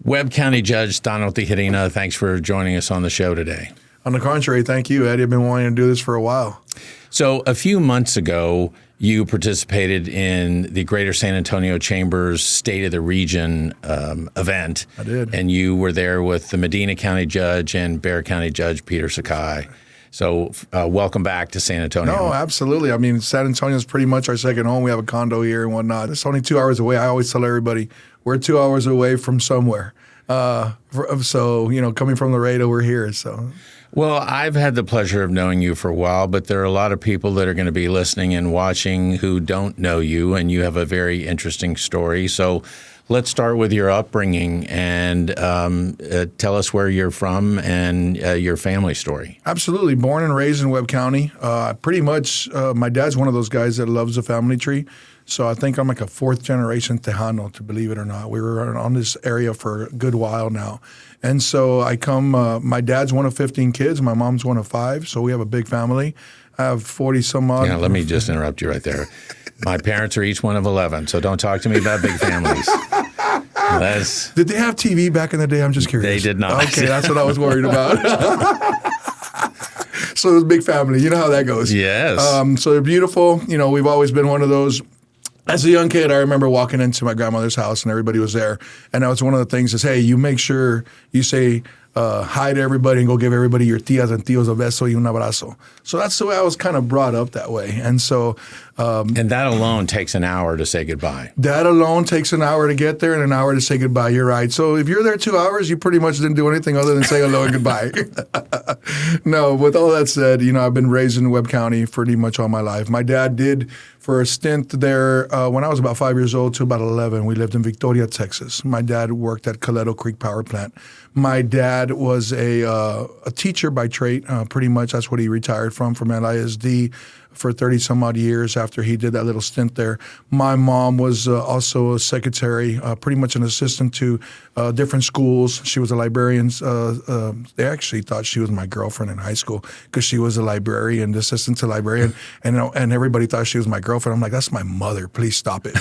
Webb County Judge Tano Tijerina, thanks for joining us on the show today. On the contrary, thank you, Eddie. I've been wanting to do this for a while. So a few months ago, you participated in the Greater San Antonio Chamber's State of the Region event. I did. And you were there with the Medina County Judge and Bexar County Judge Peter Sakai. So welcome back to San Antonio. No, absolutely. I mean, San Antonio is pretty much our second home. We have a condo here and whatnot. It's only 2 hours away. I always tell everybody we're 2 hours away from somewhere. So, coming from Laredo, we're here. So, well, I've had the pleasure of knowing you for a while, but there are a lot of people that are going to be listening and watching who don't know you, and you have a very interesting story. So let's start with your upbringing and tell us where you're from and your family story. Absolutely. Born and raised in Webb County. Pretty much, my dad's one of those guys that loves the family tree. So I think I'm like a fourth generation Tejano, to believe it or not. We were on this area for a good while now. And so I come, my dad's one of 15 kids. My mom's one of 5. So we have a big family. I have 40 some odd. Yeah, let me just interrupt you right there. My parents are each one of 11, so don't talk to me about big families. Did they have TV back in the day? I'm just curious. They did not. Okay, that's what I was worried about. So it was a big family. You know how that goes. Yes. So they're beautiful. We've always been one of those. As a young kid, I remember walking into my grandmother's house and everybody was there. And that was one of the things is, hey, you make sure you say hi to everybody and go give everybody your tias and tios a beso y un abrazo. So that's the way I was kind of brought up that way. And so... and that alone takes an hour to say goodbye. That alone takes an hour to get there and an hour to say goodbye. You're right. So if you're there 2 hours, you pretty much didn't do anything other than say hello and goodbye. No, with all that said, I've been raised in Webb County pretty much all my life. My dad did for a stint there when I was about 5 years old to about 11. We lived in Victoria, Texas. My dad worked at Coleto Creek Power Plant. My dad was a teacher by trade. Pretty much that's what he retired from LISD for 30-some-odd years after he did that little stint there. My mom was also a secretary, pretty much an assistant to different schools. She was a librarian. They actually thought she was my girlfriend in high school because she was a librarian, the assistant to librarian, and everybody thought she was my girlfriend. I'm like, that's my mother. Please stop it.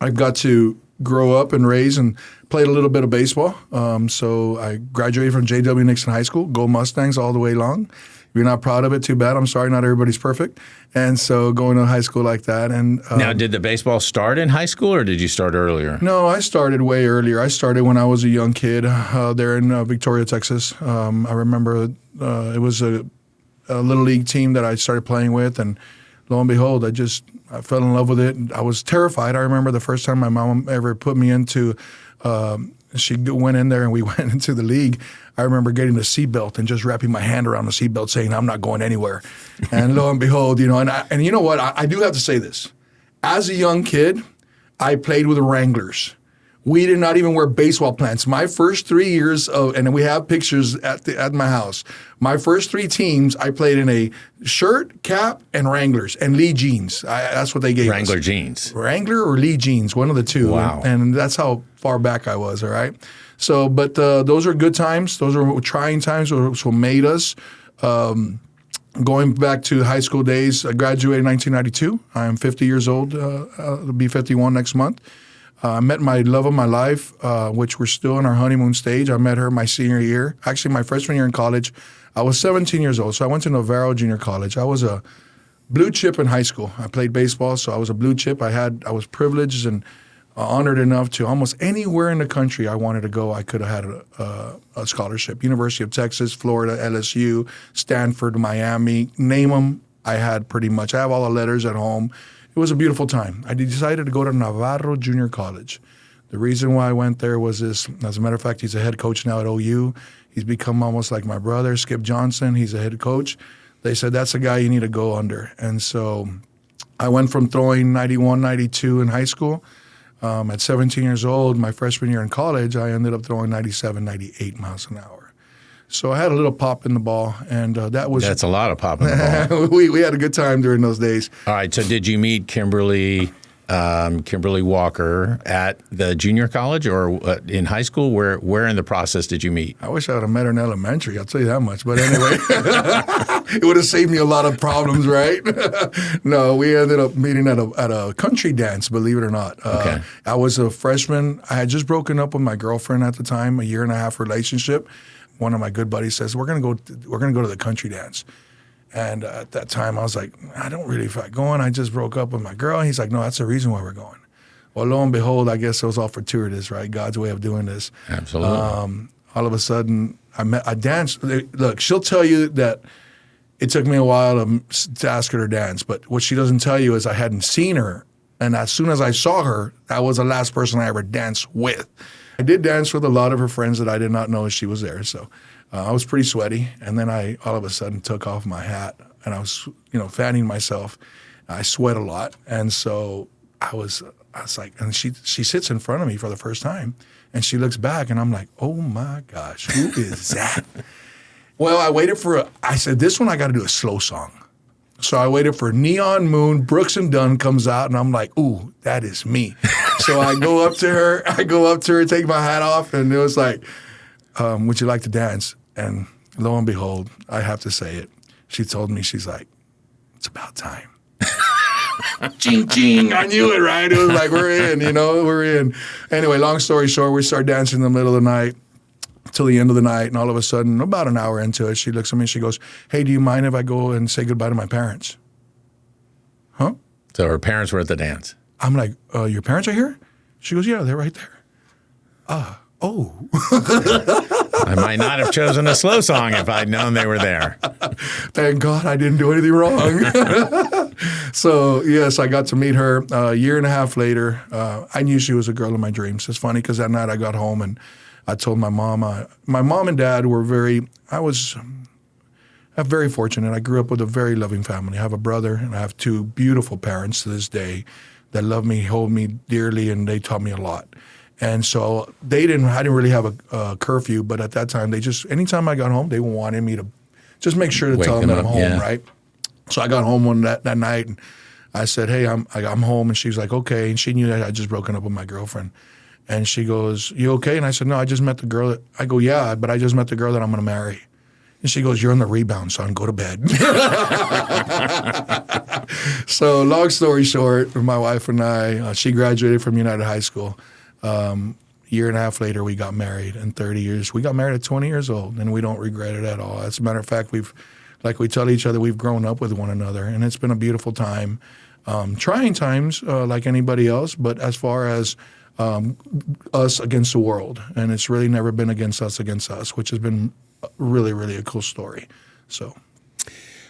I got to grow up and raise and played a little bit of baseball. So I graduated from J.W. Nixon High School, go Mustangs all the way long. If you're not proud of it, too bad. I'm sorry, not everybody's perfect. And so going to high school like that. And now, did the baseball start in high school or did you start earlier? No, I started way earlier. I started when I was a young kid there in Victoria, Texas. I remember it was a little league team that I started playing with, and lo and behold, I fell in love with it. I was terrified. I remember the first time my mom ever put me into she went in there and we went into the league. I remember getting the seatbelt and just wrapping my hand around the seatbelt saying, I'm not going anywhere. And lo and behold, and you know what? I do have to say this. As a young kid, I played with Wranglers. We did not even wear baseball pants. My first 3 years and we have pictures at my house. My first 3 teams, I played in a shirt, cap, and Wranglers and Lee jeans. That's what they gave Wrangler us. jeans. Wrangler or Lee jeans, one of the two. Wow. And that's how far back I was, all right? So, but those are good times. Those are trying times. Those what made us. Going back to high school days, I graduated in 1992. I am 50 years old. I'll be 51 next month. I met my love of my life, which we're still in our honeymoon stage. I met her my senior year. Actually, my freshman year in college, I was 17 years old. So I went to Navarro Junior College. I was a blue chip in high school. I played baseball, so I was a blue chip. I was privileged and honored enough to almost anywhere in the country I wanted to go, I could have had a scholarship. University of Texas, Florida, LSU, Stanford, Miami, name them, I had pretty much. I have all the letters at home. It was a beautiful time. I decided to go to Navarro Junior College. The reason why I went there was this. As a matter of fact, he's a head coach now at OU. He's become almost like my brother, Skip Johnson. He's a head coach. They said, that's a guy you need to go under. And so I went from throwing 91, 92 in high school. At 17 years old, my freshman year in college, I ended up throwing 97, 98 miles an hour. So I had a little pop in the ball, and that's a lot of pop in the ball. we had a good time during those days. All right. So did you meet Kimberly Kimberly Walker at the junior college or in high school? Where in the process did you meet? I wish I would have met her in elementary. I'll tell you that much. But anyway, it would have saved me a lot of problems, right? No, we ended up meeting at a country dance, believe it or not. Okay. I was a freshman. I had just broken up with my girlfriend at the time, a 1.5 year relationship. One of my good buddies says, we're gonna go to the country dance. And at that time, I was like, I don't really feel like going. I just broke up with my girl. And he's like, no, that's the reason why we're going. Well, lo and behold, I guess it was all fortuitous, right? God's way of doing this. Absolutely. All of a sudden, I danced. Look, she'll tell you that it took me a while to ask her to dance. But what she doesn't tell you is I hadn't seen her. And as soon as I saw her, that was the last person I ever danced with. I did dance with a lot of her friends that I did not know she was there. So I was pretty sweaty, and then I all of a sudden took off my hat, and I was, fanning myself. I sweat a lot, and so I was like, and she sits in front of me for the first time, and she looks back, and I'm like, oh my gosh, who is that? Well, I said, this one I got to do a slow song. So I waited for Neon Moon, Brooks and Dunn comes out, and I'm like, ooh, that is me. So I go up to her, take my hat off, and it was like, would you like to dance? And lo and behold, I have to say it. She told me, she's like, it's about time. Ching, ching. I knew it, right? It was like, we're in. Anyway, long story short, we start dancing in the middle of the night till the end of the night. And all of a sudden, about an hour into it, she looks at me and she goes, hey, do you mind if I go and say goodbye to my parents? Huh? So her parents were at the dance. I'm like, your parents are here? She goes, yeah, they're right there. Oh. I might not have chosen a slow song if I'd known they were there. Thank God I didn't do anything wrong. So, yes, I got to meet her a 1.5 years later. I knew she was a girl of my dreams. It's funny because that night I got home and I told my mom. My mom and dad were I'm very fortunate. I grew up with a very loving family. I have a brother and I have 2 beautiful parents to this day that love me, hold me dearly, and they taught me a lot. And so I didn't really have a curfew, but at that time, anytime I got home, they wanted me to just make sure to tell them that I'm home, right? So I got home that night, and I said, hey, I'm home. And she was like, okay. And she knew that I had just broken up with my girlfriend. And she goes, you okay? And I said, no, I just met the girl. I go, yeah, but I just met the girl that I'm going to marry. And she goes, you're on the rebound, son. Go to bed. So long story short, my wife and I, she graduated from United High School. 1.5 years later, we got married. In 30 years, we got married at 20 years old, and we don't regret it at all. As a matter of fact, like we tell each other, we've grown up with one another, and it's been a beautiful time. Trying times, like anybody else, but as far as us against the world, and it's really never been against us, which has been really, really a cool story. So.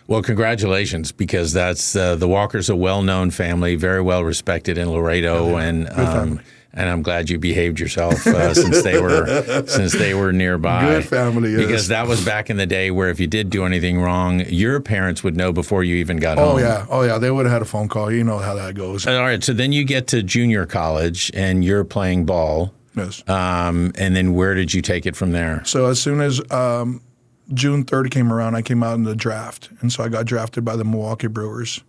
Well, congratulations, because that's the Walkers, a well-known family, very well respected in Laredo, and I'm glad you behaved yourself since they were nearby. Good family, yes. Because that was back in the day where if you did do anything wrong, your parents would know before you even got home. Oh yeah, they would have had a phone call. You know how that goes. All right, so then you get to junior college and you're playing ball. Yes. And then where did you take it from there? So as soon as June 3rd came around, I came out in the draft. And so I got drafted by the Milwaukee Brewers.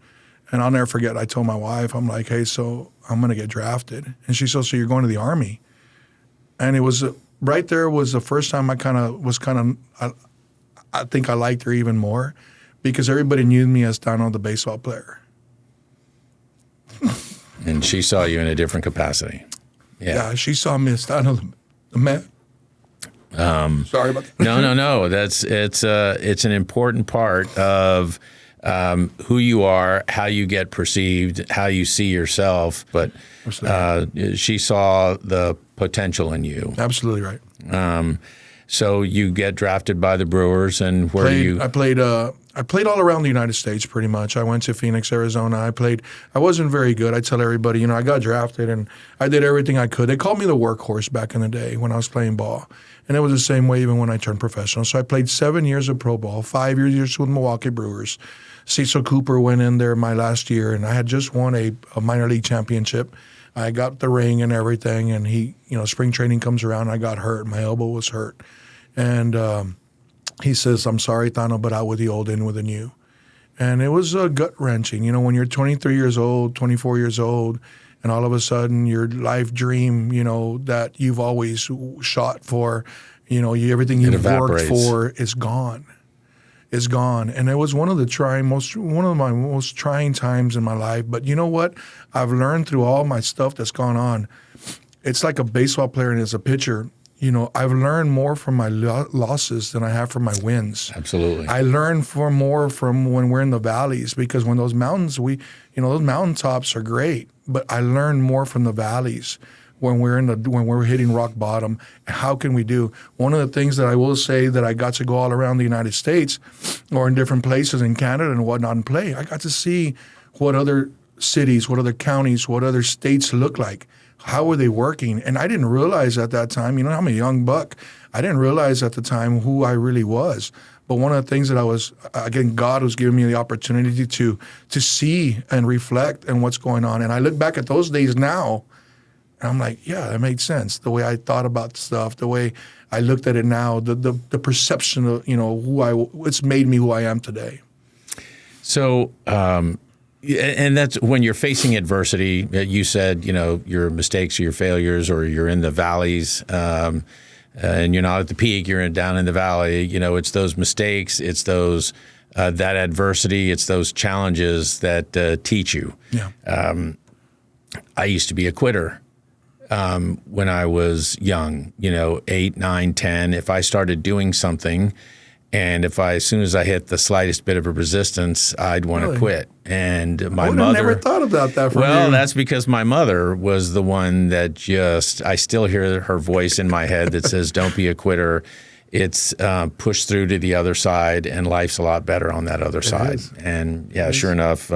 And I'll never forget, I told my wife, I'm like, hey, so I'm going to get drafted. And she said, so you're going to the Army? And it was right there was the first time I think I liked her even more because everybody knew me as Tano, the baseball player. And she saw you in a different capacity. Yeah, she saw me as Tano, the man. Sorry about that. No. It's an important part of who you are, how you get perceived, how you see yourself. But she saw the potential in you. Absolutely right. So you get drafted by the Brewers, and where do you? I played all around the United States pretty much. I went to Phoenix, Arizona. I wasn't very good. I tell everybody, I got drafted and I did everything I could. They called me the workhorse back in the day when I was playing ball. And it was the same way even when I turned professional. So I played 7 years of pro ball, 5 years with the Milwaukee Brewers. Cecil Cooper went in there my last year, and I had just won a minor league championship. I got the ring and everything, and spring training comes around, I got hurt. My elbow was hurt. And he says, I'm sorry, Tano, but out with the old, in with the new. And it was gut-wrenching. When you're 23 years old, 24 years old, and all of a sudden your life dream, that you've always shot for, everything you've worked for is gone. Is gone. And it was one of my most trying times in my life. But you know what? I've learned through all my stuff that's gone on. It's like a baseball player and as a pitcher. I've learned more from my losses than I have from my wins. Absolutely. I learn more from when we're in the valleys, because when those mountains, those mountaintops are great, but I learn more from the valleys when we're hitting rock bottom. How can we do? One of the things that I will say that I got to go all around the United States or in different places in Canada and whatnot and play. I got to see what other cities, what other counties, what other states look like. How were they working? And I didn't realize at that time, I'm a young buck. I didn't realize at the time who I really was. But one of the things that God was giving me the opportunity to see and reflect on what's going on. And I look back at those days now, and I'm like, yeah, that made sense. The way I thought about stuff, the way I looked at it now, the perception of, it's made me who I am today. So, and that's when you're facing adversity. You said, your mistakes or your failures, or you're in the valleys, and you're not at the peak. You're down in the valley. It's those mistakes. It's those that adversity. It's those challenges that teach you. Yeah. I used to be a quitter when I was young. 8, 9, 10. If I started doing something, and as soon as I hit the slightest bit of a resistance, I'd want to quit. And my mother. I never thought about that. Well, that's because my mother was the one that I still hear her voice in my head that says, "Don't be a quitter. It's push through to the other side, and life's a lot better on that other side." And sure enough,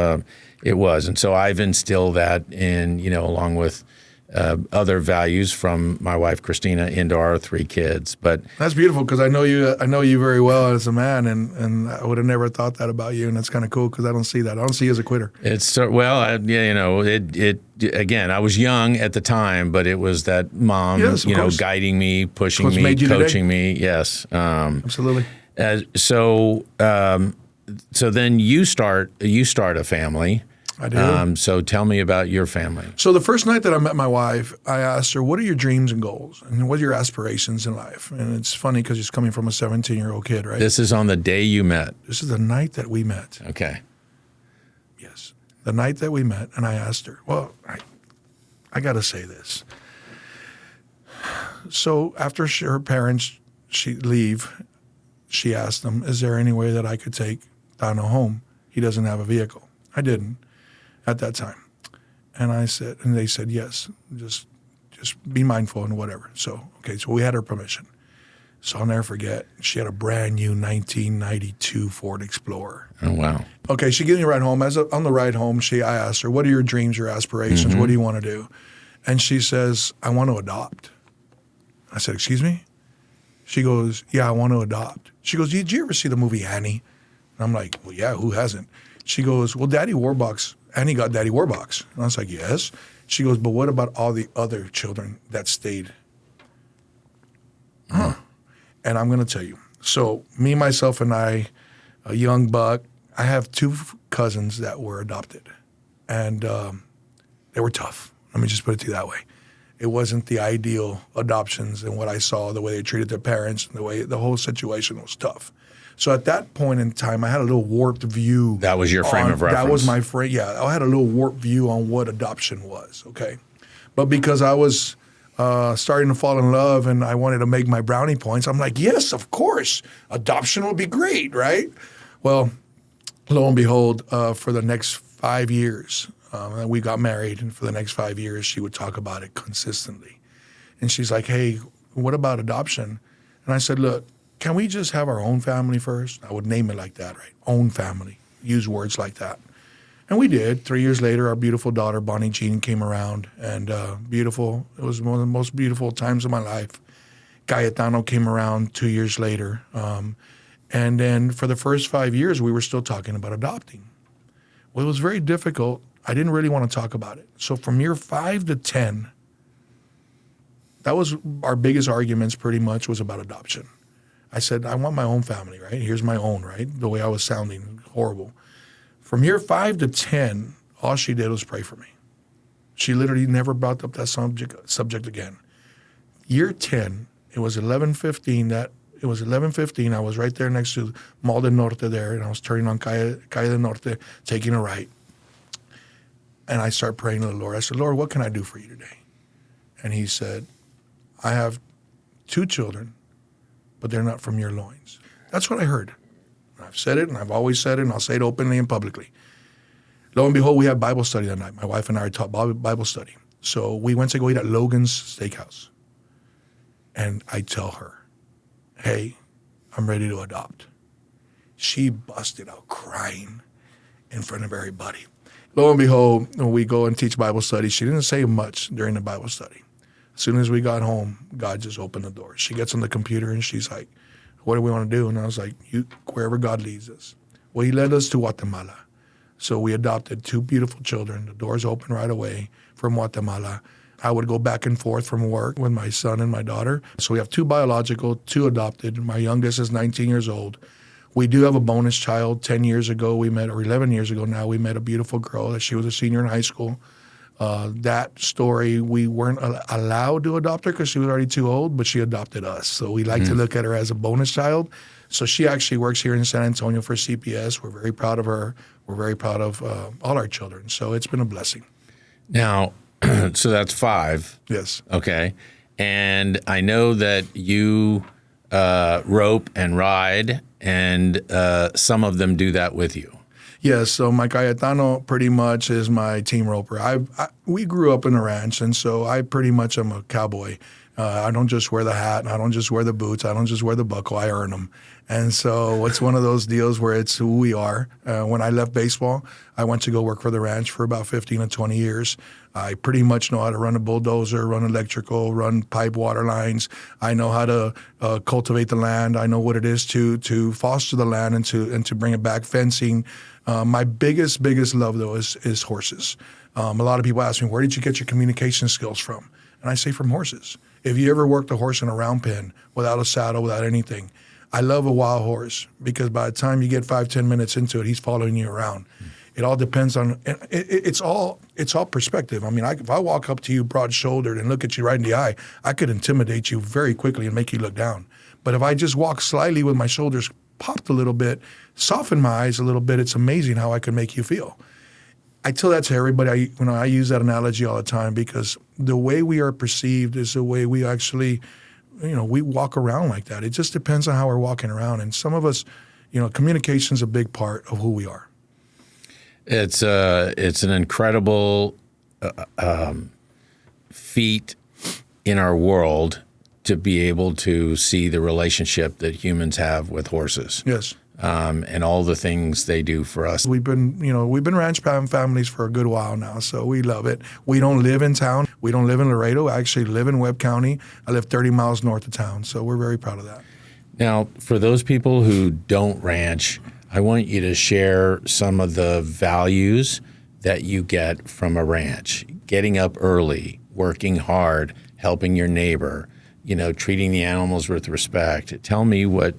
it was. And so I've instilled that in, along with other values from my wife Christina into our 3 kids. But that's beautiful, because I know you very well as a man, and I would have never thought that about you, and that's kind of cool because I don't see that. I don't see you as a quitter. It's again, I was young at the time, but it was that mom, guiding me, pushing me, coaching me. Yes, absolutely. So then you start a family. I do. So tell me about your family. So the first night that I met my wife, I asked her, what are your dreams and goals? And what are your aspirations in life? And it's funny because she's coming from a 17-year-old kid, right? This is on the day you met. This is the night that we met. Okay. Yes. The night that we met, and I asked her, well, I got to say this. So after her parents leave, she asked them, is there any way that I could take Tano home? He doesn't have a vehicle. I didn't at that time. And they said, yes, just be mindful and whatever. So we had her permission. So I'll never forget, she had a brand new 1992 Ford Explorer. Oh, wow. Okay, she gave me a ride home. On the ride home, I asked her, what are your dreams, your aspirations? Mm-hmm. What do you want to do? And she says, I want to adopt. I said, excuse me? She goes, yeah, I want to adopt. She goes, did you ever see the movie Annie? And I'm like, well, yeah, who hasn't? She goes, well, Annie got Daddy Warbucks. And I was like, yes. She goes, but what about all the other children that stayed? Huh. And I'm going to tell you. So me, myself, and I, a young buck, I have 2 cousins that were adopted. And they were tough. Let me just put it to you that way. It wasn't the ideal adoptions, and what I saw, the way they treated their parents, and the whole situation was tough. So at that point in time, I had a little warped view. That was your frame of reference. That was my frame. Yeah, I had a little warped view on what adoption was. Okay, but because I was starting to fall in love and I wanted to make my brownie points, I'm like, yes, of course, adoption would be great, right? Well, lo and behold, for the next 5 years, we got married, and for the next 5 years, she would talk about it consistently. And she's like, hey, what about adoption? And I said, look, can we just have our own family first? I would name it like that, right? Own family. Use words like that. And we did. 3 years later, our beautiful daughter, Bonnie Jean, came around, and beautiful. It was one of the most beautiful times of my life. Tejano came around 2 years later. And then for the first 5 years, we were still talking about adopting. Well, it was very difficult. I didn't really want to talk about it. So from year 5 to 10, that was our biggest arguments pretty much was about adoption. I said, I want my own family, right? Here's my own, right? The way I was sounding, horrible. From year 5 to 10, all she did was pray for me. She literally never brought up that subject again. Year 10, it was 11:15. I was right there next to Mall del Norte there, and I was turning on Calle del Norte, taking a right. And I start praying to the Lord. I said, Lord, what can I do for you today? And he said, I have 2 children, but they're not from your loins. That's what I heard. I've said it, and I've always said it, and I'll say it openly and publicly. Lo and behold, we had Bible study that night. My wife and I taught Bible study. So we went to go eat at Logan's Steakhouse. And I tell her, hey, I'm ready to adopt. She busted out crying in front of everybody. Lo and behold, when we go and teach Bible study, she didn't say much during the Bible study. As soon as we got home, God just opened the door. She gets on the computer and she's like, what do we want to do? And I was like, wherever God leads us. Well, he led us to Guatemala. So we adopted 2 beautiful children. The doors opened right away from Guatemala. I would go back and forth from work with my son and my daughter. So we have 2 biological, 2 adopted. My youngest is 19 years old. We do have a bonus child. 10 years ago we met, or 11 years ago now, we met a beautiful girl that she was a senior in high school. That story, we weren't allowed to adopt her because she was already too old, but she adopted us. So we like to look at her as a bonus child. So she actually works here in San Antonio for CPS. We're very proud of her. We're very proud of all our children. So it's been a blessing. Now, so that's 5. Yes. Okay. And I know that you rope and ride, and some of them do that with you. Yes, so my Cayetano pretty much is my team roper. We grew up in a ranch, and so I pretty much am a cowboy. I don't just wear the hat, and I don't just wear the boots, I don't just wear the buckle, I earn them. And so it's one of those deals where it's who we are. When I left baseball, I went to go work for the ranch for about 15 to 20 years. I pretty much know how to run a bulldozer, run electrical, run pipe water lines. I know how to cultivate the land. I know what it is to foster the land and to bring it back, fencing. My biggest love, though, is horses. A lot of people ask me, where did you get your communication skills from? And I say, from horses. If you ever worked a horse in a round pen without a saddle, without anything, I love a wild horse because by the time you get 5-10 minutes into it, he's following you around. It all depends on it's all perspective. I mean, if I walk up to you broad-shouldered and look at you right in the eye, I could intimidate you very quickly and make you look down. But if I just walk slightly with my shoulders popped a little bit, soften my eyes a little bit, it's amazing how I can make you feel. I tell that to everybody. I use that analogy all the time because the way we are perceived is the way we actually, we walk around like that. It just depends on how we're walking around. And some of us, communication is a big part of who we are. It's an incredible feat in our world to be able to see the relationship that humans have with horses. Yes. And all the things they do for us. We've been ranch families for a good while now, so we love it. We don't live in town. We don't live in Laredo. I actually live in Webb County. I live 30 miles north of town, so we're very proud of that. Now, for those people who don't ranch, I want you to share some of the values that you get from a ranch. Getting up early, working hard, helping your neighbor, treating the animals with respect. Tell me what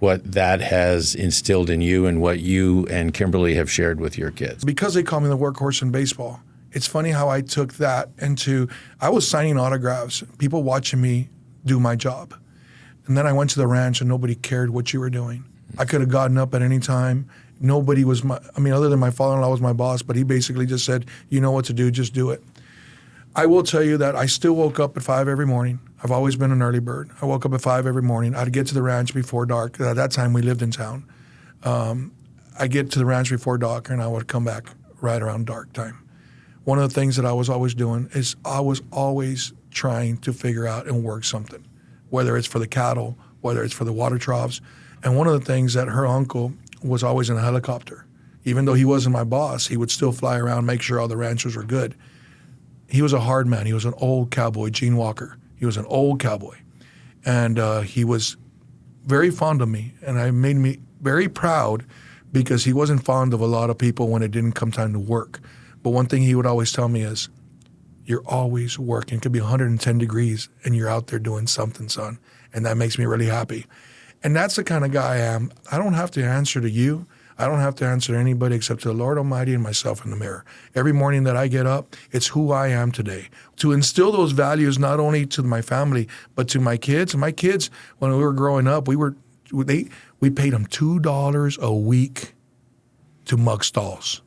that has instilled in you and what you and Kimberly have shared with your kids. Because they call me the workhorse in baseball, it's funny how I took that I was signing autographs, people watching me do my job. And then I went to the ranch and nobody cared what you were doing. I could have gotten up at any time. Nobody was other than my father-in-law was my boss, but he basically just said, you know what to do, just do it. I will tell you that I still woke up at 5 every morning. I've always been an early bird. I woke up at 5 every morning. I'd get to the ranch before dark. At that time, we lived in town. I'd get to the ranch before dark, and I would come back right around dark time. One of the things that I was always doing is I was always trying to figure out and work something, whether it's for the cattle, whether it's for the water troughs. And one of the things that her uncle was always in a helicopter. Even though he wasn't my boss, he would still fly around, make sure all the ranchers were good. He was a hard man. He was an old cowboy, Gene Walker. He was an old cowboy. And he was very fond of me. And it made me very proud because he wasn't fond of a lot of people when it didn't come time to work. But one thing he would always tell me is, you're always working. It could be 110 degrees and you're out there doing something, son. And that makes me really happy. And that's the kind of guy I am. I don't have to answer to you. I don't have to answer to anybody except to the Lord Almighty and myself in the mirror. Every morning that I get up, it's who I am today. To instill those values not only to my family, but to my kids. My kids, when we were growing up, we paid them $2 a week to mug stalls.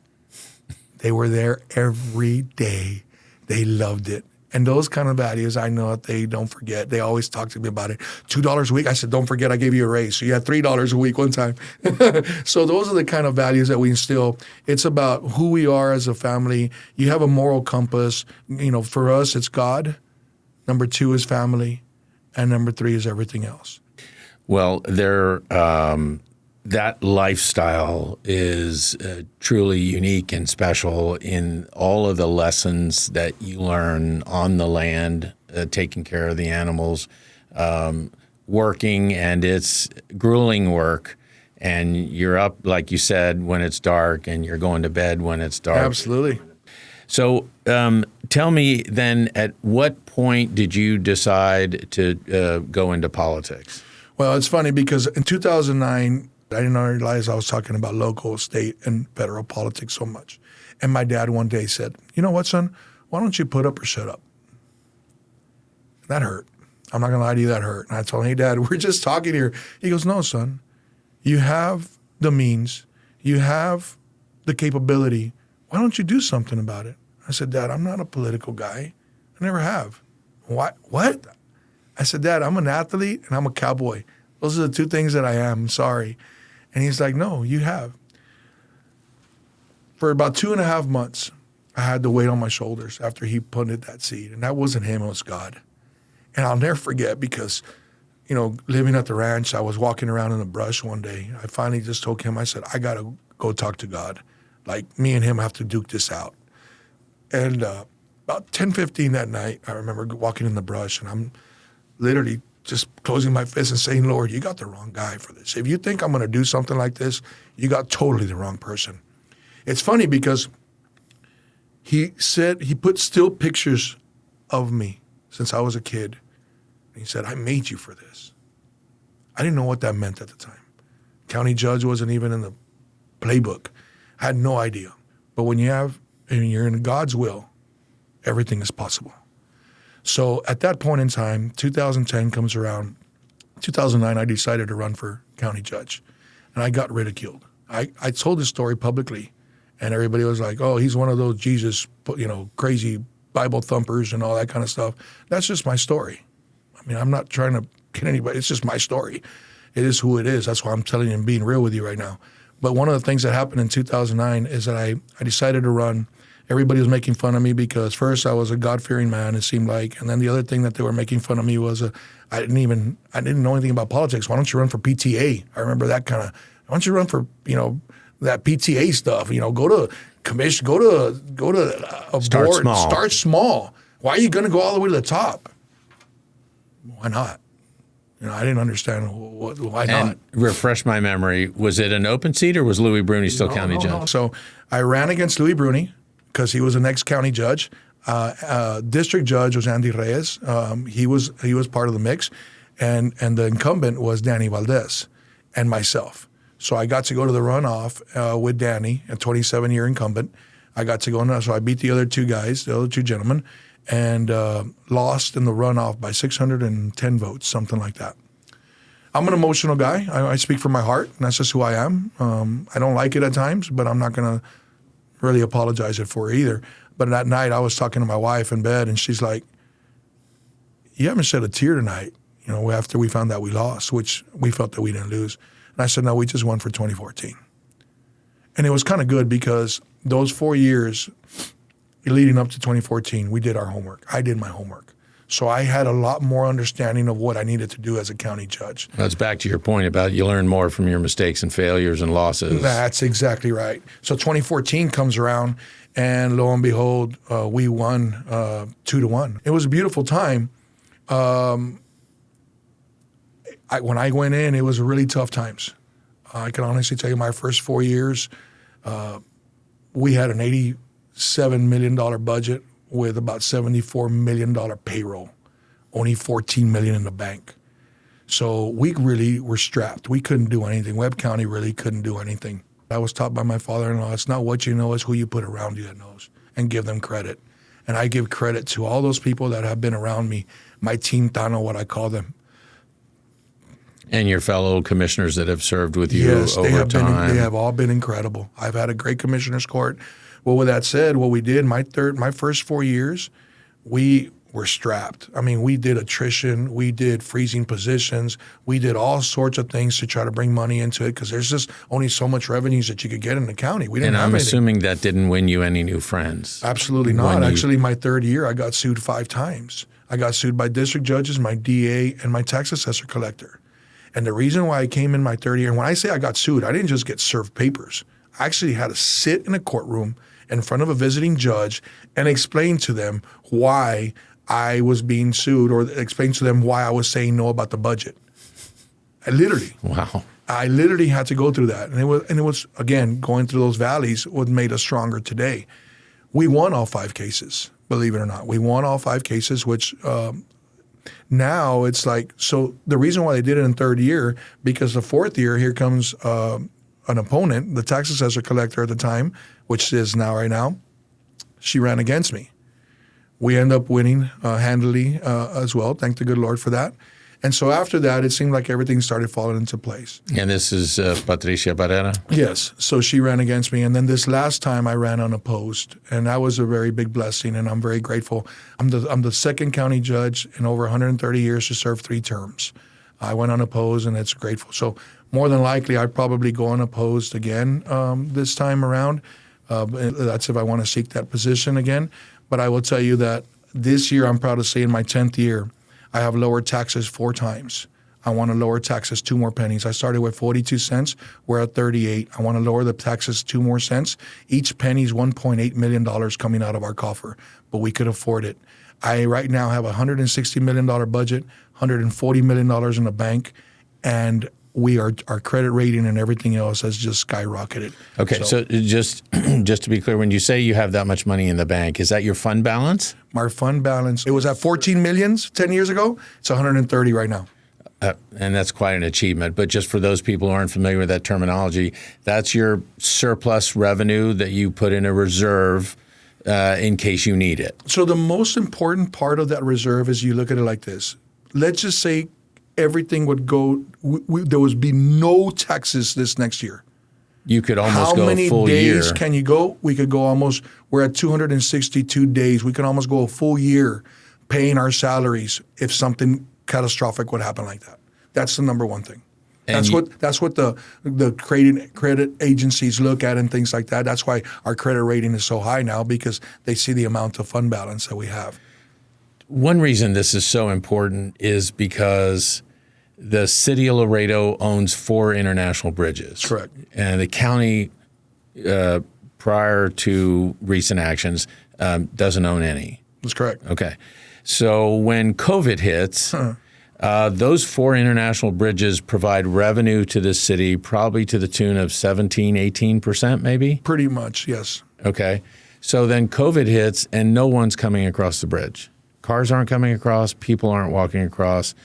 They were there every day. They loved it. And those kind of values, I know that they don't forget. They always talk to me about it. $2 a week. I said, don't forget, I gave you a raise. So you had $3 a week one time. So those are the kind of values that we instill. It's about who we are as a family. You have a moral compass. For us, it's God. Number 2 is family. And number 3 is everything else. Well, that lifestyle is truly unique and special in all of the lessons that you learn on the land, taking care of the animals, working, and it's grueling work. And you're up, like you said, when it's dark, and you're going to bed when it's dark. Absolutely. So tell me then, at what point did you decide to go into politics? Well, it's funny because in 2009, I didn't realize I was talking about local, state, and federal politics so much. And my dad one day said, you know what, son? Why don't you put up or shut up? That hurt. I'm not going to lie to you, that hurt. And I told him, hey, Dad, we're just talking here. He goes, no, son. You have the means. You have the capability. Why don't you do something about it? I said, Dad, I'm not a political guy. I never have. What? I said, Dad, I'm an athlete and I'm a cowboy. Those are the 2 things that I am. I'm sorry. And he's like, no, you have. For about 2.5 months, I had the weight on my shoulders after he planted that seed. And that wasn't him, it was God. And I'll never forget because, living at the ranch, I was walking around in the brush one day. I finally just told him, I said, I got to go talk to God. Like, me and him have to duke this out. And about 10:15 that night, I remember walking in the brush, and I'm literally just closing my fist and saying, Lord, you got the wrong guy for this. If you think I'm going to do something like this, you got totally the wrong person. It's funny because he said, he put still pictures of me since I was a kid. And he said, I made you for this. I didn't know what that meant at the time. County judge wasn't even in the playbook. I had no idea. But when you're in God's will, everything is possible. So at that point in time, 2010 comes around. 2009, I decided to run for county judge, and I got ridiculed. I told this story publicly, and everybody was like, oh, he's one of those Jesus, crazy Bible thumpers and all that kind of stuff. That's just my story. I mean, I'm not trying to get anybody. It's just my story. It is who it is. That's why I'm telling you and being real with you right now. But one of the things that happened in 2009 is that I decided to run. Everybody was making fun of me because first I was a God-fearing man, it seemed like. And then the other thing that they were making fun of me was I didn't know anything about politics. Why don't you run for PTA? I remember that kind of, why don't you run for, that PTA stuff? Go to commission, go to a Start board. small. Start small. Why are you going to go all the way to the top? Why not? I didn't understand why not. And refresh my memory, was it an open seat or was Louis Bruni still county judge? No. So I ran against Louis Bruni because he was the next county judge. District judge was Andy Reyes. He was part of the mix. And the incumbent was Danny Valdez and myself. So I got to go to the runoff with Danny, a 27-year incumbent. I got to go in, so I beat the other 2 guys, the other 2 gentlemen, and lost in the runoff by 610 votes, something like that. I'm an emotional guy. I speak from my heart, and that's just who I am. I don't like it at times, but I'm not going to really apologize for it either. But that night, I was talking to my wife in bed, and she's like, you haven't shed a tear tonight, after we found out we lost, which we felt that we didn't lose. And I said, no, we just won for 2014. And it was kind of good because those 4 years leading up to 2014, we did our homework. I did my homework. So I had a lot more understanding of what I needed to do as a county judge. That's back to your point about you learn more from your mistakes and failures and losses. That's exactly right. So 2014 comes around, and lo and behold, we won 2-1. It was a beautiful time. When I went in, it was really tough times. I can honestly tell you my first 4 years, we had an $87 million budget with about $74 million payroll, only $14 million in the bank. So we really were strapped. We couldn't do anything. Webb County really couldn't do anything. I was taught by my father-in-law, it's not what you know, it's who you put around you that knows, and give them credit. And I give credit to all those people that have been around me, my team Tano, what I call them. And your fellow commissioners that have served with you over time. They have all been incredible. I've had a great commissioner's court. Well, with that said, what we did, my first 4 years, we were strapped. I mean, we did attrition, we did freezing positions, we did all sorts of things to try to bring money into it because there's just only so much revenues that you could get in the county. We didn't have anything. And I'm assuming that didn't win you any new friends. Absolutely not. Actually, my third year, I got sued 5 times. I got sued by district judges, my DA, and my tax assessor collector. And the reason why I came in my third year, and when I say I got sued, I didn't just get served papers. I actually had to sit in a courtroom in front of a visiting judge and explain to them why I was being sued, or explain to them why I was saying no about the budget. I literally had to go through that. And it was again, going through those valleys what made us stronger today. We won all 5 cases, believe it or not. We won all 5 cases, which now it's like, so the reason why they did it in third year, because the fourth year, here comes an opponent, the tax assessor collector at the time, which is now right now, she ran against me. We end up winning handily as well. Thank the good Lord for that. And so after that, it seemed like everything started falling into place. And this is Patricia Barrera? Yes. So she ran against me. And then this last time I ran unopposed. And that was a very big blessing. And I'm very grateful. I'm the second county judge in over 130 years to serve 3 terms. I went unopposed, and it's grateful. So more than likely, I'd probably go unopposed again this time around. That's if I want to seek that position again. But I will tell you that this year, I'm proud to say in my 10th year, I have lowered taxes 4 times. I want to lower taxes 2 more pennies. I started with 42 cents. We're at 38. I want to lower the taxes 2 more cents. Each penny is $1.8 million coming out of our coffer, but we could afford it. I right now have a $160 million budget, $140 million in the bank, and our credit rating and everything else has just skyrocketed. Okay, so just to be clear, when you say you have that much money in the bank, is that your fund balance? My fund balance, it was at 14 million 10 years ago. It's 130 right now. And that's quite an achievement. But just for those people who aren't familiar with that terminology, that's your surplus revenue that you put in a reserve in case you need it. So the most important part of that reserve is you look at it like this. Let's just say everything would go, there would be no taxes this next year. You could almost go a full year. How many days can you go? We could go almost, we're at 262 days. We could almost go a full year paying our salaries if something catastrophic would happen like that. That's the number one thing. That's what the credit agencies look at and things like that. That's why our credit rating is so high now, because they see the amount of fund balance that we have. One reason this is so important is because the city of Laredo owns 4 international bridges. Correct. And the county, prior to recent actions, doesn't own any. That's correct. Okay. So when COVID hits, those 4 international bridges provide revenue to the city probably to the tune of 17, 18% maybe? Pretty much, yes. Okay. So then COVID hits and no one's coming across the bridge. Cars aren't coming across. People aren't walking across.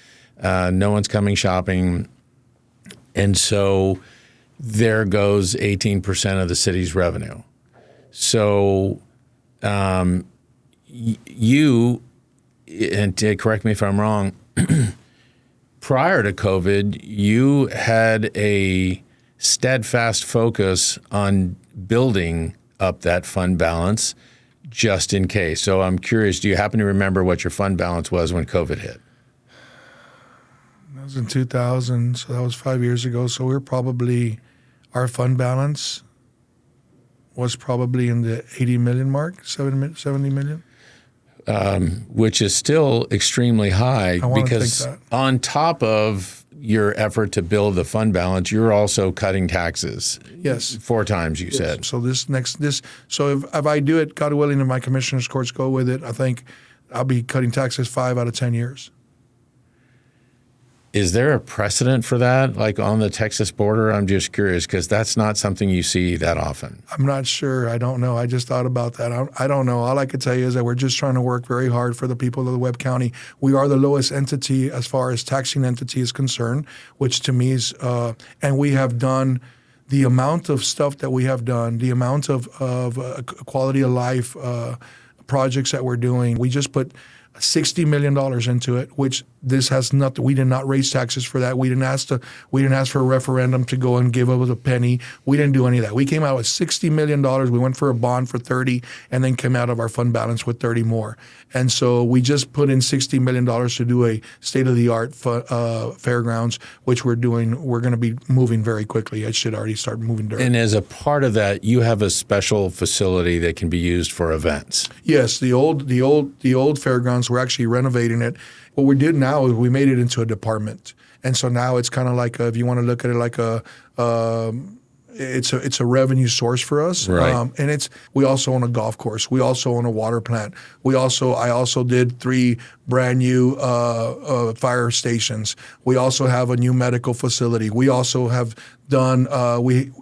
No one's coming shopping. And so there goes 18% of the city's revenue. So you, and correct me if I'm wrong, prior to COVID, you had a steadfast focus on building up that fund balance just in case. So I'm curious, do you happen to remember what your fund balance was when COVID hit? That was in 2000, so that was 5 years ago. So our fund balance was probably in the 80 million mark, 70 million. Which is still extremely high, because think on top of your effort to build the fund balance, you're also cutting taxes. Yes. 4 times, you said. So if I do it, God willing, and my commissioner's courts go with it, I think I'll be cutting taxes 5 out of 10 years. Is there a precedent for that, like on the Texas border? I'm just curious, because that's not something you see that often. I'm not sure. I don't know. I just thought about that. I don't know. All I could tell you is that we're just trying to work very hard for the people of the Webb County. We are the lowest entity as far as taxing entity is concerned, which to me is, and we have done the amount of stuff that we have done, the amount of quality of life projects that we're doing. We just put $60 million into it, which this has nothing. We did not raise taxes for that. We didn't ask for a referendum to go and give us a penny. We didn't do any of that. We came out with $60 million. We went for a bond for 30 and then came out of our fund balance with 30 more. And so we just put in $60 million to do a state-of-the-art fairgrounds, which we're doing. We're going to be moving very quickly. It should already start moving dirt. And as a part of that, you have a special facility that can be used for events. Yes, the old fairgrounds, we're actually renovating it. What we did now is we made it into a department, and so now it's kind of like if you want to look at it like it's a revenue source for us. Right. And we also own a golf course. We also own a water plant. I also did 3 brand new fire stations. We also have a new medical facility. We also have done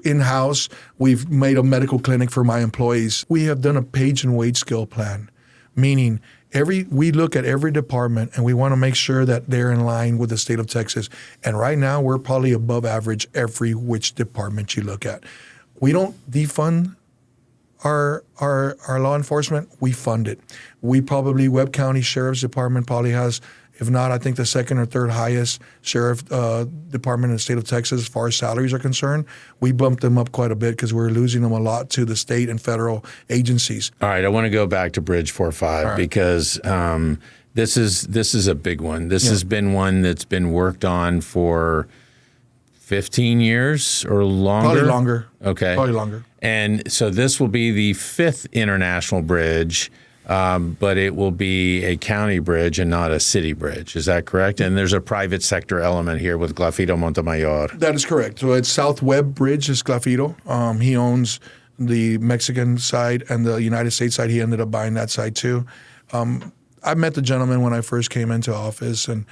in-house. We've made a medical clinic for my employees. We have done a page and wage scale plan, meaning we look at every department and we want to make sure that they're in line with the state of Texas. And right now we're probably above average every which department you look at. We don't defund our law enforcement. We fund it. Webb County Sheriff's Department probably has, if not, I think the second or third highest sheriff department in the state of Texas as far as salaries are concerned. We bumped them up quite a bit because we're losing them a lot to the state and federal agencies. All right, I want to go back to Bridge 45 because this is a big one. This has been one that's been worked on for 15 years or longer? Probably longer. Okay. Probably longer. And so this will be the 5th international bridge. But it will be a county bridge and not a city bridge. Is that correct? And there's a private sector element here with Glafito Montemayor. That is correct. So it's South Webb Bridge is Glafito. He owns the Mexican side and the United States side. He ended up buying that side too. I met the gentleman when I first came into office, and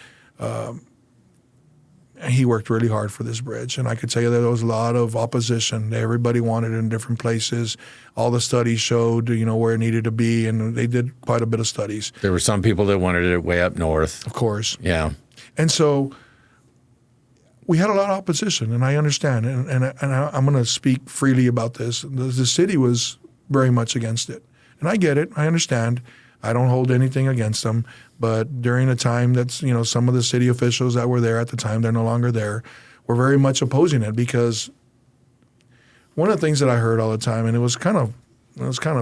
he worked really hard for this bridge. And I could tell you that there was a lot of opposition. Everybody wanted it in different places. All the studies showed, where it needed to be, and they did quite a bit of studies. There were some people that wanted it way up north. Of course. Yeah. And so we had a lot of opposition, and I understand. And I'm going to speak freely about this. The city was very much against it. And I get it. I understand. I don't hold anything against them. But during the time that's, some of the city officials that were there at the time, they're no longer there, were very much opposing it because one of the things that I heard all the time, and it was kind of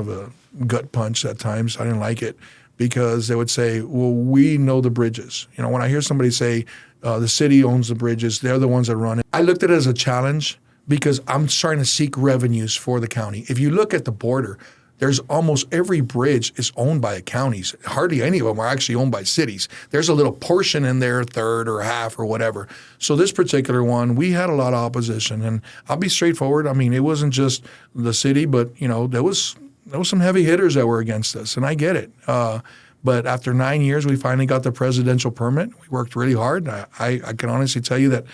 a gut punch at times. I didn't like it because they would say, well, we know the bridges. When I hear somebody say the city owns the bridges, they're the ones that run it. I looked at it as a challenge because I'm trying to seek revenues for the county. If you look at the border, there's almost every bridge is owned by counties. Hardly any of them are actually owned by cities. There's a little portion in there, third or half or whatever. So this particular one, we had a lot of opposition. And I'll be straightforward. I mean, it wasn't just the city, but, there was some heavy hitters that were against us, and I get it. But after 9 years, we finally got the presidential permit. We worked really hard. I can honestly tell you that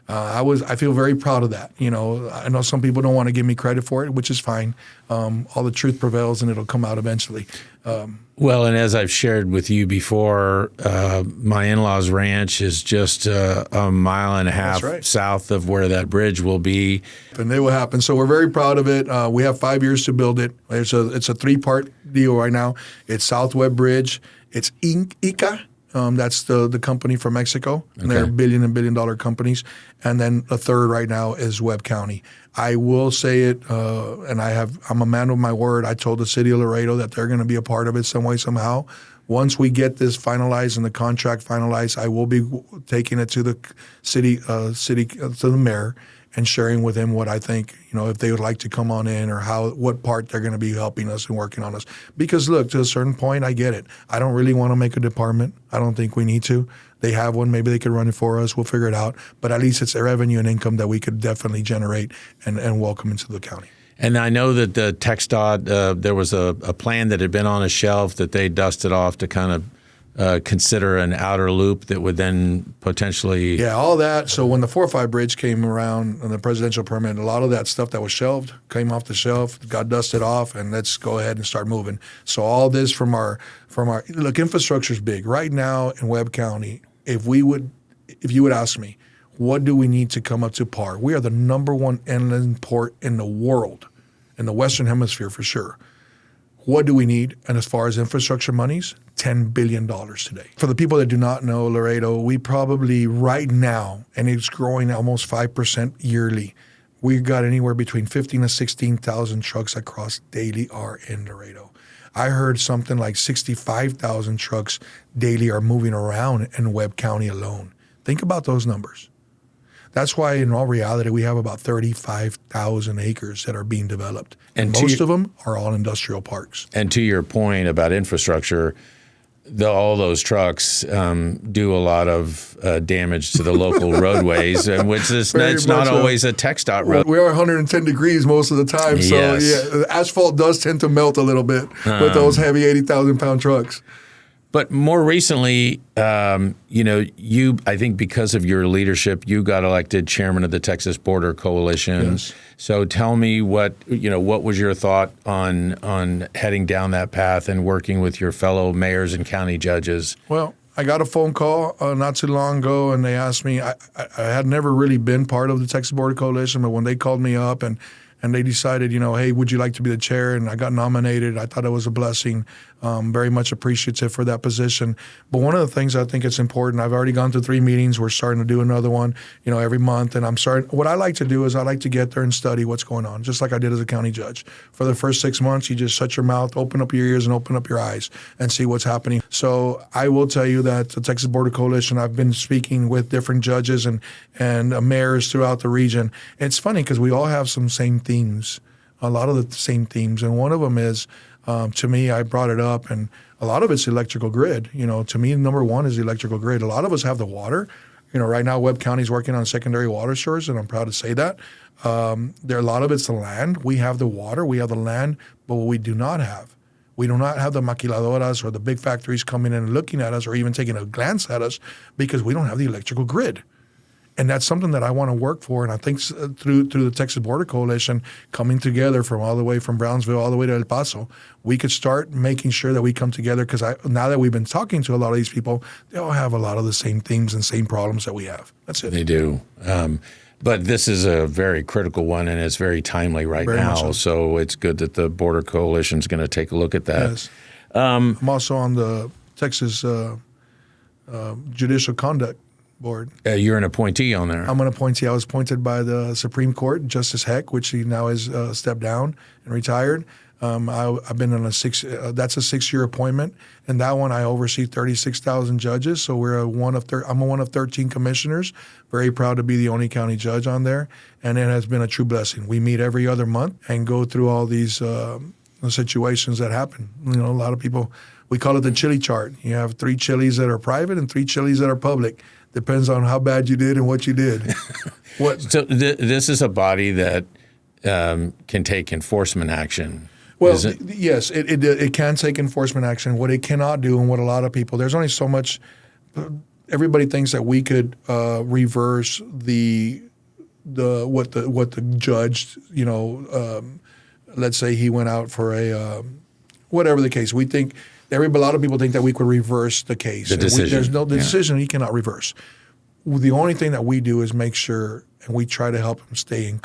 I feel very proud of that. I know some people don't want to give me credit for it, which is fine. All the truth prevails, and it'll come out eventually. Well, and as I've shared with you before, my in-laws' ranch is just a mile and a half south of where that bridge will be. And it will happen. So we're very proud of it. We have 5 years to build it. It's a 3-part deal right now. It's South Webb Bridge. It's ICA. That's the company from Mexico. And they're billion and billion dollar companies. And then a third right now is Webb County. I will say it, and I'm a man of my word. I told the city of Laredo that they're going to be a part of it some way, somehow. Once we get this finalized and the contract finalized, I will be taking it to the city to the mayor and sharing with him what I think, if they would like to come on in or what part they're going to be helping us and working on us. Because look, to a certain point, I get it. I don't really want to make a department. I don't think we need to. They have one. Maybe they could run it for us. We'll figure it out. But at least it's a revenue and income that we could definitely generate and welcome into the county. And I know that the TxDOT, there was a plan that had been on a shelf that they dusted off to kind of consider an outer loop that would then potentially... Yeah, all that. So when the 405 bridge came around and the presidential permit, a lot of that stuff that was shelved came off the shelf, got dusted off, and let's go ahead and start moving. So all this from our look, infrastructure is big. Right now in Webb County, if you would ask me, What do we need to come up to par? We are the number one inland port in the world, in the Western Hemisphere for sure. What do we need? And as far as infrastructure monies, $10 billion today. For the people that do not know Laredo, we probably right now, and it's growing almost 5% yearly, we've got anywhere between 15,000 to 16,000 trucks across daily are in Laredo. I heard something like 65,000 trucks daily are moving around in Webb County alone. Think about those numbers. That's why, in all reality, we have about 35,000 acres that are being developed. And most of them are all industrial parks. And to your point about infrastructure, all those trucks do a lot of damage to the local roadways, and which is it's not always a TxDOT road. We are 110 degrees most of the time, so yes. the asphalt does tend to melt a little bit with those heavy 80,000-pound trucks. But more recently, I think because of your leadership, you got elected chairman of the Texas Border Coalition. Yes. So tell me what was your thought on heading down that path and working with your fellow mayors and county judges? Well, I got a phone call not too long ago, and they asked me. I had never really been part of the Texas Border Coalition, but when they called me up and they decided, hey, would you like to be the chair? And I got nominated. I thought it was a blessing. Very much appreciative for that position. But one of the things I think it's important, I've already gone through 3 meetings. We're starting to do another one, every month. And what I like to do is I like to get there and study what's going on, just like I did as a county judge. For the first 6 months, you just shut your mouth, open up your ears, and open up your eyes and see what's happening. So I will tell you that the Texas Border Coalition, I've been speaking with different judges and mayors throughout the region. It's funny because we all have some same themes, a lot of the same themes. And one of them is, to me, I brought it up, and a lot of it's electrical grid. To me, number one is the electrical grid. A lot of us have the water. Right now, Webb County is working on secondary water source, and I'm proud to say that. A lot of it's the land. We have the water, we have the land, but what we do not have, we do not have the maquiladoras or the big factories coming in and looking at us or even taking a glance at us because we don't have the electrical grid. And that's something that I want to work for. And I think through the Texas Border Coalition, coming together from all the way from Brownsville all the way to El Paso, we could start making sure that we come together because now that we've been talking to a lot of these people, they all have a lot of the same themes and same problems that we have. That's it. They do. But this is a very critical one, and it's very timely right now. So it's good that the Border Coalition is going to take a look at that. Yes. I'm also on the Texas Judicial Conduct Board. You're an appointee on there. I'm an appointee. I was appointed by the Supreme Court, Justice Heck, which he now has stepped down and retired. I've been on that's a 6-year appointment, and that one I oversee 36,000 judges. So I'm one of 13 commissioners. Very proud to be the only county judge on there, and it has been a true blessing. We meet every other month and go through all these situations that happen. A lot of people, we call it the chili chart. You have 3 chilies that are private and 3 chilies that are public. Depends on how bad you did and what you did. So this is a body that can take enforcement action. Well, yes, it can take enforcement action. What it cannot do, and what a lot of people, there's only so much. Everybody thinks that we could reverse what the judge, let's say he went out for a whatever the case. We think. A lot of people think that we could reverse the case. The decision. The decision he cannot reverse. The only thing that we do is make sure, and we try to help him stay in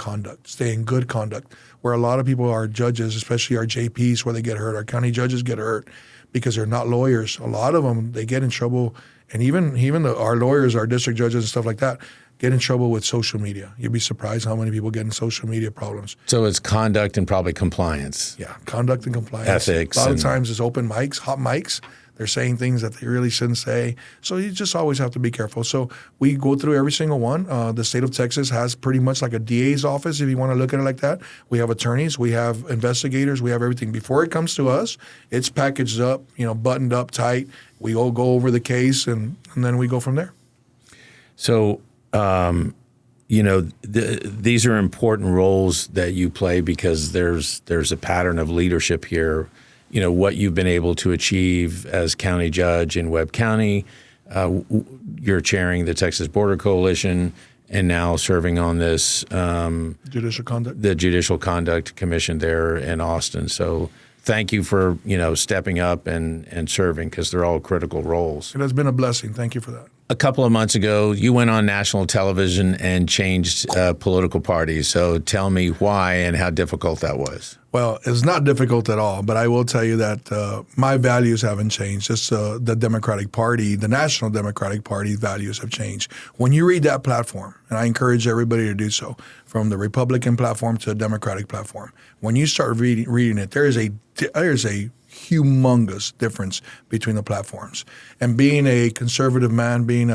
good conduct, where a lot of people are judges, especially our JPs, where they get hurt. Our county judges get hurt because they're not lawyers. A lot of them, they get in trouble, and even our lawyers, our district judges and stuff like that, get in trouble with social media. You'd be surprised how many people get in social media problems. So it's conduct and probably compliance. Yeah, conduct and compliance. Ethics. A lot of times it's open mics, hot mics. They're saying things that they really shouldn't say. So you just always have to be careful. So we go through every single one. The state of Texas has pretty much like a DA's office, if you want to look at it like that. We have attorneys. We have investigators. We have everything. Before it comes to us, it's packaged up, buttoned up tight. We all go over the case, and then we go from there. So these are important roles that you play because there's a pattern of leadership here. What you've been able to achieve as county judge in Webb County, you're chairing the Texas Border Coalition, and now serving on this the Judicial Conduct Commission there in Austin. So thank you for stepping up and serving, because they're all critical roles. It has been a blessing. Thank you for that. a couple of months ago, you went on national television and changed political parties. So tell me why and how difficult that was. Well, it's not difficult at all, but I will tell you that my values haven't changed. Just the Democratic Party, the National Democratic Party values have changed. When you read that platform, and I encourage everybody to do so, from the Republican platform to the Democratic platform, when you start reading it, there is a humongous difference between the platforms. And being a conservative man, being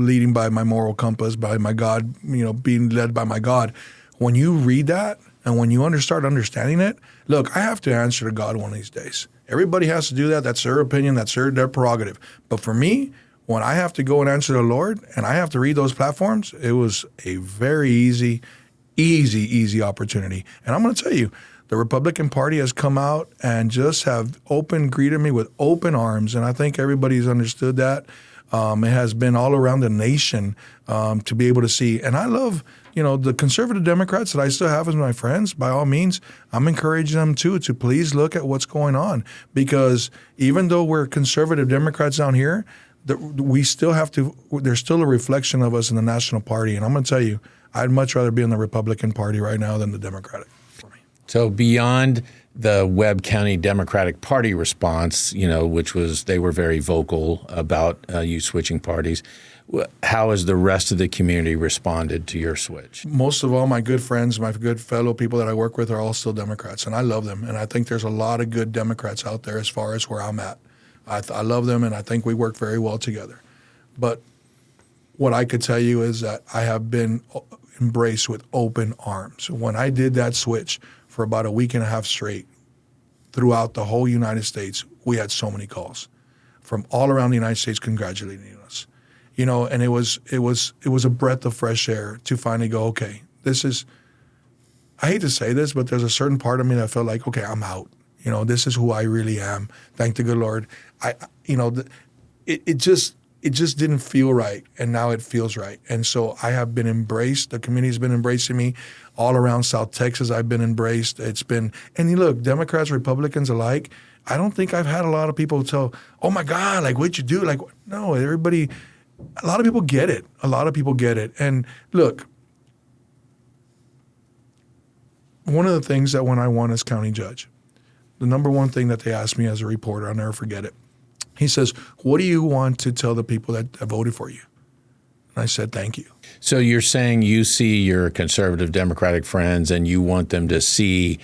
leading by my moral compass, by my God, being led by my God, when you read that and when you start understanding it, look, I have to answer to God one of these days. Everybody has to do that. That's their opinion. That's their prerogative. But for me, when I have to go and answer the Lord and I have to read those platforms, it was a very easy opportunity. And I'm going to tell you, the Republican Party has come out and just have greeted me with open arms, and I think everybody's understood that. It has been all around the nation to be able to see. And I love, the conservative Democrats that I still have as my friends. By all means, I'm encouraging them too to please look at what's going on, because even though we're conservative Democrats down here, we still have to. There's still a reflection of us in the National Party, and I'm going to tell you, I'd much rather be in the Republican Party right now than the Democratic. So beyond the Webb County Democratic Party response, which was they were very vocal about you switching parties, how has the rest of the community responded to your switch? Most of all, my good friends, my good fellow people that I work with are all still Democrats, and I love them. And I think there's a lot of good Democrats out there as far as where I'm at. I love them, and I think we work very well together. But what I could tell you is that I have been embraced with open arms. When I did that switch for about a week and a half straight, throughout the whole United States, we had so many calls from all around the United States congratulating us. And it was a breath of fresh air to finally go, okay, this is, I hate to say this, but there's a certain part of me that felt like, okay, I'm out. This is who I really am. Thank the good Lord. It just didn't feel right, and now it feels right. And so I have been embraced. The community's been embracing me. All around South Texas, I've been embraced. And look, Democrats, Republicans alike, I don't think I've had a lot of people tell, oh my God, like, what'd you do? Like, no, everybody, a lot of people get it. And look, one of the things that when I won as county judge, the number one thing that they asked me as a reporter, I'll never forget it. He says, what do you want to tell the people that voted for you? And I said, thank you. So you're saying you see your conservative Democratic friends and you want them to see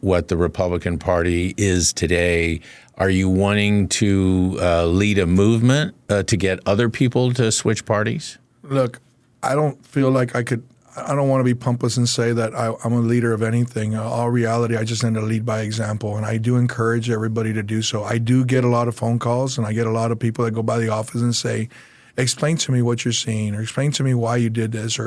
what the Republican Party is today. Are you wanting to lead a movement to get other people to switch parties? Look, I don't feel like I don't want to be pompous and say that I'm a leader of anything. All reality, I just need to lead by example, and I do encourage everybody to do so. I do get a lot of phone calls, and I get a lot of people that go by the office and say, explain to me what you're seeing, or explain to me why you did this,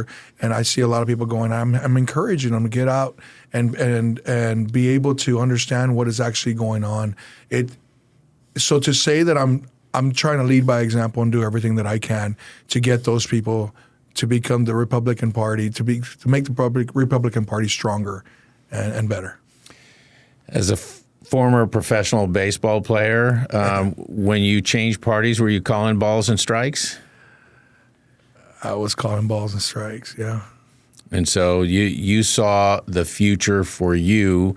and I see a lot of people going, I'm encouraging them to get out and be able to understand what is actually going on. So to say that I'm trying to lead by example and do everything that I can to get those people to become the Republican Party, to make the Republican Party stronger and better. As a former professional baseball player, when you changed parties, were you calling balls and strikes? I was calling balls and strikes, yeah. And so you saw the future for you,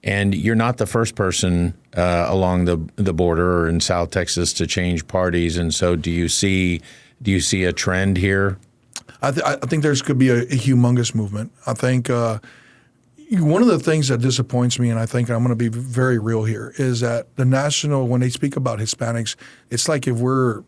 and you're not the first person along the border or in South Texas to change parties. And so do you see a trend here? I think there could be a humongous movement. I think one of the things that disappoints me, and I think I'm going to be very real here, is that when they speak about Hispanics, it's like if we're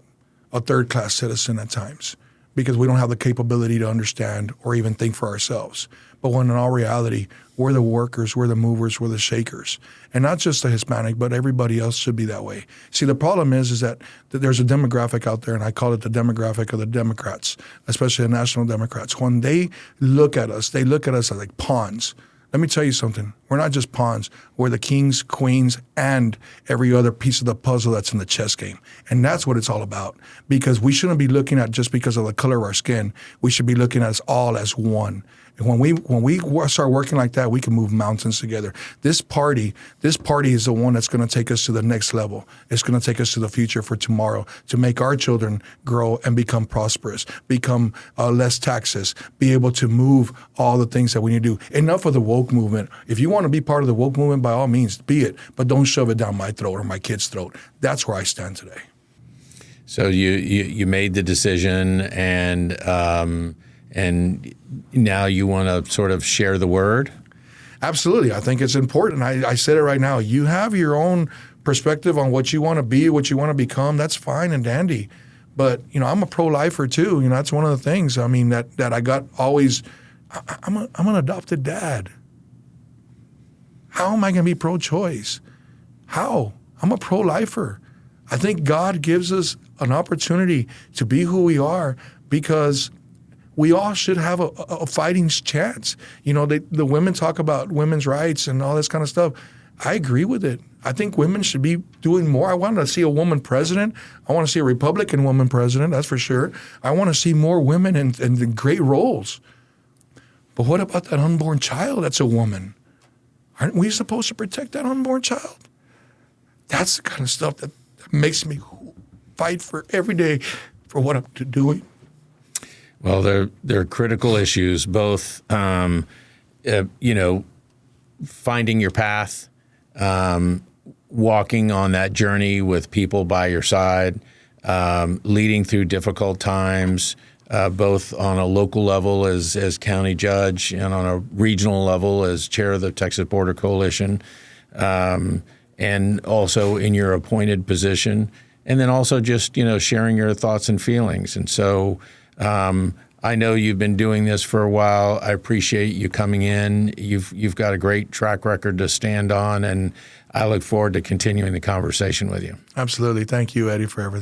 a third-class citizen at times because we don't have the capability to understand or even think for ourselves. But when in all reality, we're the workers, we're the movers, we're the shakers. And not just the Hispanic, but everybody else should be that way. See, the problem is that there's a demographic out there, and I call it the demographic of the Democrats, especially the National Democrats. When they look at us as like pawns. Let me tell you something. We're not just pawns. We're the kings, queens, and every other piece of the puzzle that's in the chess game. And that's what it's all about. Because we shouldn't be looking at just because of the color of our skin. We should be looking at us all as one. And when we start working like that, we can move mountains together. This party is the one that's going to take us to the next level. It's going to take us to the future for tomorrow, to make our children grow and become prosperous, become less taxes, be able to move all the things that we need to do. Enough of the woke movement. If you want to be part of the woke movement, by all means, be it. But don't shove it down my throat or my kid's throat. That's where I stand today. So you made the decision, and now you want to sort of share the word? Absolutely. I think it's important. I said it right now. You have your own perspective on what you want to be, what you want to become. That's fine and dandy. But, I'm a pro-lifer too. That's one of the things, that I got always. I'm an adopted dad. How am I going to be pro-choice? How? I'm a pro-lifer. I think God gives us an opportunity to be who we are because we all should have a fighting chance. The women talk about women's rights and all this kind of stuff. I agree with it. I think women should be doing more. I want to see a woman president. I want to see a Republican woman president, that's for sure. I want to see more women in great roles. But what about that unborn child that's a woman? Aren't we supposed to protect that unborn child? That's the kind of stuff that makes me fight for every day for what I'm doing. Well, they're critical issues, both, finding your path, walking on that journey with people by your side, leading through difficult times, both on a local level as county judge and on a regional level as chair of the Texas Border Coalition, and also in your appointed position, and then also just, sharing your thoughts and feelings. And so I know you've been doing this for a while. I appreciate you coming in. You've got a great track record to stand on, and I look forward to continuing the conversation with you. Absolutely. Thank you, Eddie, for everything.